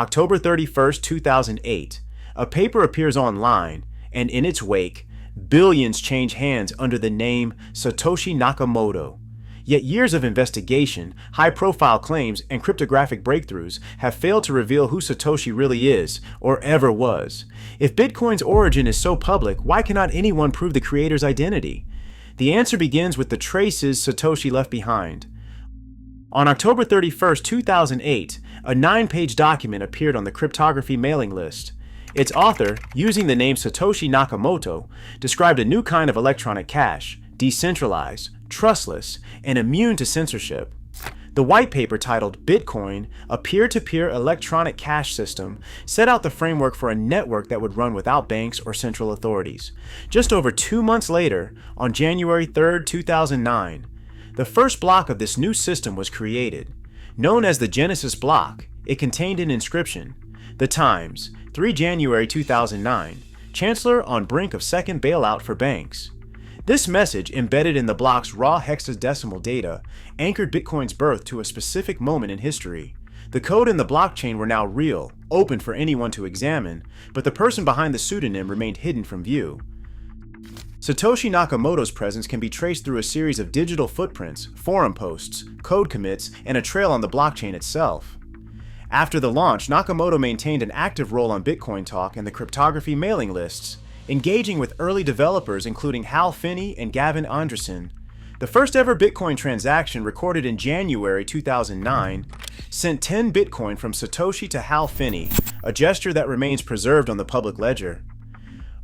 October 31st, 2008, a paper appears online, and in its wake, billions change hands under the name Satoshi Nakamoto. Yet years of investigation, high-profile claims, and cryptographic breakthroughs have failed to reveal who Satoshi really is, or ever was. If Bitcoin's origin is so public, why cannot anyone prove the creator's identity? The answer begins with the traces Satoshi left behind. On October 31st, 2008, a 9-page document appeared on the cryptography mailing list. Its author, using the name Satoshi Nakamoto, described a new kind of electronic cash, decentralized, trustless, and immune to censorship. The white paper, titled Bitcoin, a peer-to-peer electronic cash system, set out the framework for a network that would run without banks or central authorities. Just over 2 months later, on January 3rd, 2009, the first block of this new system was created. Known as the Genesis block, it contained an inscription: The Times, 3 January 2009, Chancellor on brink of second bailout for banks. This message, embedded in the block's raw hexadecimal data, anchored Bitcoin's birth to a specific moment in history. The code and the blockchain were now real, open for anyone to examine, but the person behind the pseudonym remained hidden from view. Satoshi Nakamoto's presence can be traced through a series of digital footprints, forum posts, code commits, and a trail on the blockchain itself. After the launch, Nakamoto maintained an active role on Bitcoin Talk and the cryptography mailing lists, engaging with early developers including Hal Finney and Gavin Andresen. The first ever Bitcoin transaction, recorded in January 2009, sent 10 Bitcoin from Satoshi to Hal Finney, a gesture that remains preserved on the public ledger.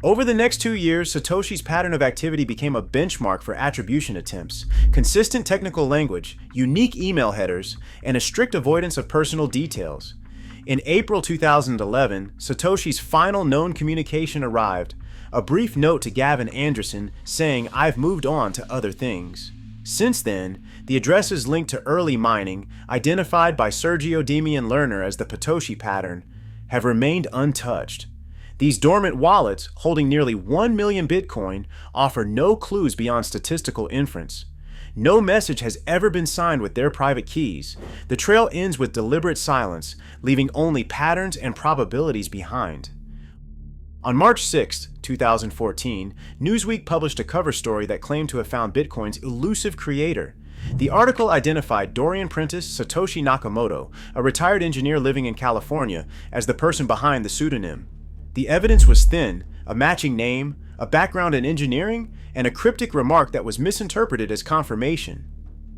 Over the next 2 years, Satoshi's pattern of activity became a benchmark for attribution attempts, consistent technical language, unique email headers, and a strict avoidance of personal details. In April 2011, Satoshi's final known communication arrived, a brief note to Gavin Andresen saying, "I've moved on to other things." Since then, the addresses linked to early mining, identified by Sergio Demian Lerner as the Patoshi pattern, have remained untouched. These dormant wallets, holding nearly 1 million Bitcoin, offer no clues beyond statistical inference. No message has ever been signed with their private keys. The trail ends with deliberate silence, leaving only patterns and probabilities behind. On March 6, 2014, Newsweek published a cover story that claimed to have found Bitcoin's elusive creator. The article identified Dorian Prentice Satoshi Nakamoto, a retired engineer living in California, as the person behind the pseudonym. The evidence was thin: a matching name, a background in engineering, and a cryptic remark that was misinterpreted as confirmation.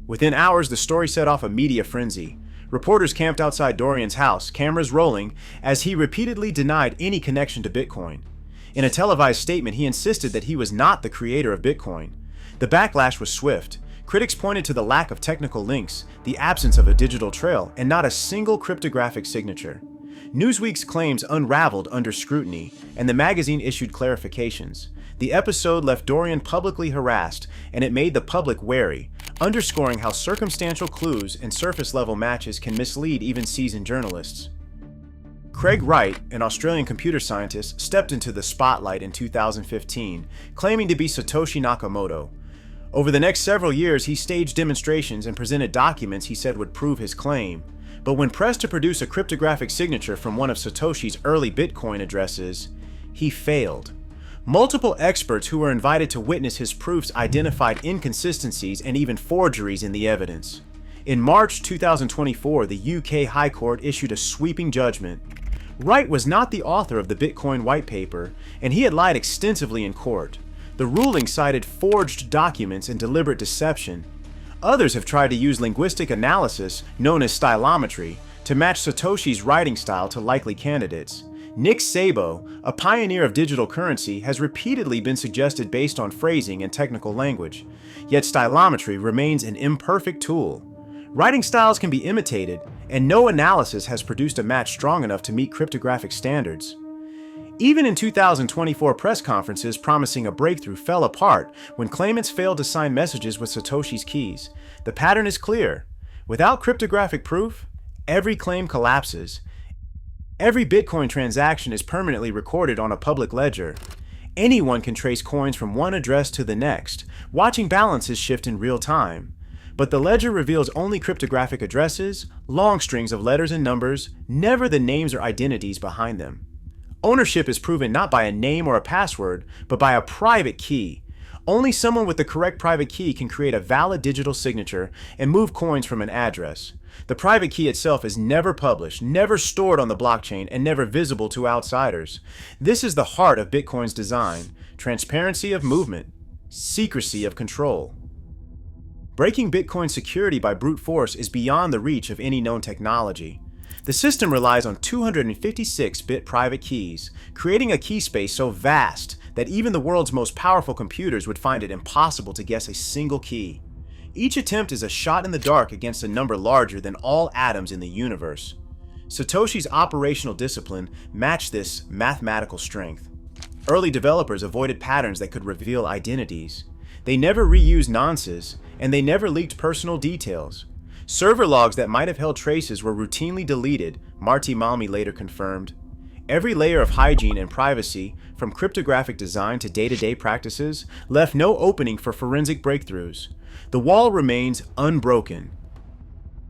Within hours, the story set off a media frenzy. Reporters camped outside Dorian's house, cameras rolling, as he repeatedly denied any connection to Bitcoin. In a televised statement, he insisted that he was not the creator of Bitcoin. The backlash was swift. Critics pointed to the lack of technical links, the absence of a digital trail, and not a single cryptographic signature. Newsweek's claims unraveled under scrutiny, and the magazine issued clarifications. The episode left Dorian publicly harassed, and it made the public wary, underscoring how circumstantial clues and surface-level matches can mislead even seasoned journalists. Craig Wright, an Australian computer scientist, stepped into the spotlight in 2015, claiming to be Satoshi Nakamoto. Over the next several years, he staged demonstrations and presented documents he said would prove his claim. But when pressed to produce a cryptographic signature from one of Satoshi's early Bitcoin addresses, he failed. Multiple experts who were invited to witness his proofs identified inconsistencies and even forgeries in the evidence. In March 2024, the UK High Court issued a sweeping judgment. Wright was not the author of the Bitcoin white paper, and he had lied extensively in court. The ruling cited forged documents and deliberate deception. Others have tried to use linguistic analysis, known as stylometry, to match Satoshi's writing style to likely candidates. Nick Szabo, a pioneer of digital currency, has repeatedly been suggested based on phrasing and technical language. Yet stylometry remains an imperfect tool. Writing styles can be imitated, and no analysis has produced a match strong enough to meet cryptographic standards. Even in 2024 press conferences promising a breakthrough fell apart when claimants failed to sign messages with Satoshi's keys. The pattern is clear. Without cryptographic proof, every claim collapses. Every Bitcoin transaction is permanently recorded on a public ledger. Anyone can trace coins from one address to the next, watching balances shift in real time. But the ledger reveals only cryptographic addresses, long strings of letters and numbers, never the names or identities behind them. Ownership is proven not by a name or a password, but by a private key. Only someone with the correct private key can create a valid digital signature and move coins from an address. The private key itself is never published, never stored on the blockchain, and never visible to outsiders. This is the heart of Bitcoin's design: transparency of movement, secrecy of control. Breaking Bitcoin's security by brute force is beyond the reach of any known technology. The system relies on 256-bit private keys, creating a key space so vast that even the world's most powerful computers would find it impossible to guess a single key. Each attempt is a shot in the dark against a number larger than all atoms in the universe. Satoshi's operational discipline matched this mathematical strength. Early developers avoided patterns that could reveal identities. They never reused nonces, and they never leaked personal details. Server logs that might have held traces were routinely deleted, Marty Malmi later confirmed. Every layer of hygiene and privacy, from cryptographic design to day-to-day practices, left no opening for forensic breakthroughs. The wall remains unbroken.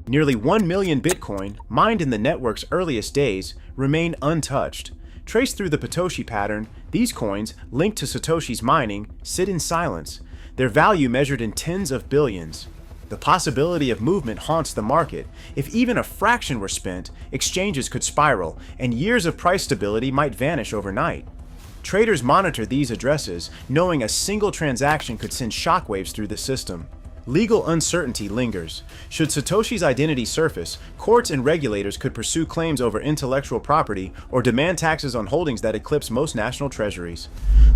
Nearly 1 million Bitcoin, mined in the network's earliest days, remain untouched. Traced through the Satoshi pattern, these coins, linked to Satoshi's mining, sit in silence, their value measured in tens of billions. The possibility of movement haunts the market. If even a fraction were spent, exchanges could spiral, and years of price stability might vanish overnight. Traders monitor these addresses, knowing a single transaction could send shockwaves through the system. Legal uncertainty lingers. Should Satoshi's identity surface, courts and regulators could pursue claims over intellectual property or demand taxes on holdings that eclipse most national treasuries.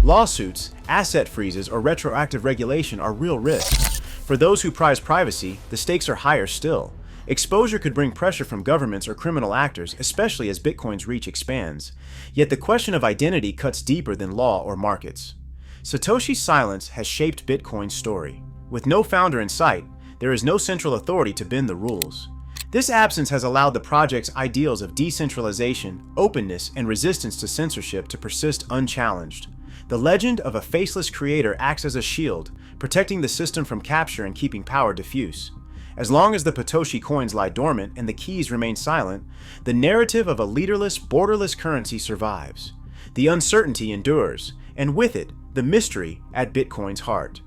Lawsuits, asset freezes, or retroactive regulation are real risks. For those who prize privacy, the stakes are higher still. Exposure could bring pressure from governments or criminal actors, especially as Bitcoin's reach expands. Yet the question of identity cuts deeper than law or markets. Satoshi's silence has shaped Bitcoin's story. With no founder in sight, there is no central authority to bend the rules. This absence has allowed the project's ideals of decentralization, openness, and resistance to censorship to persist unchallenged. The legend of a faceless creator acts as a shield, protecting the system from capture and keeping power diffuse. As long as the Satoshi coins lie dormant and the keys remain silent, the narrative of a leaderless, borderless currency survives. The uncertainty endures, and with it, the mystery at Bitcoin's heart.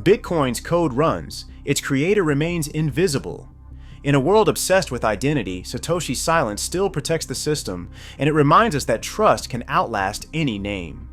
Bitcoin's code runs, its creator remains invisible. In a world obsessed with identity, Satoshi's silence still protects the system, and it reminds us that trust can outlast any name.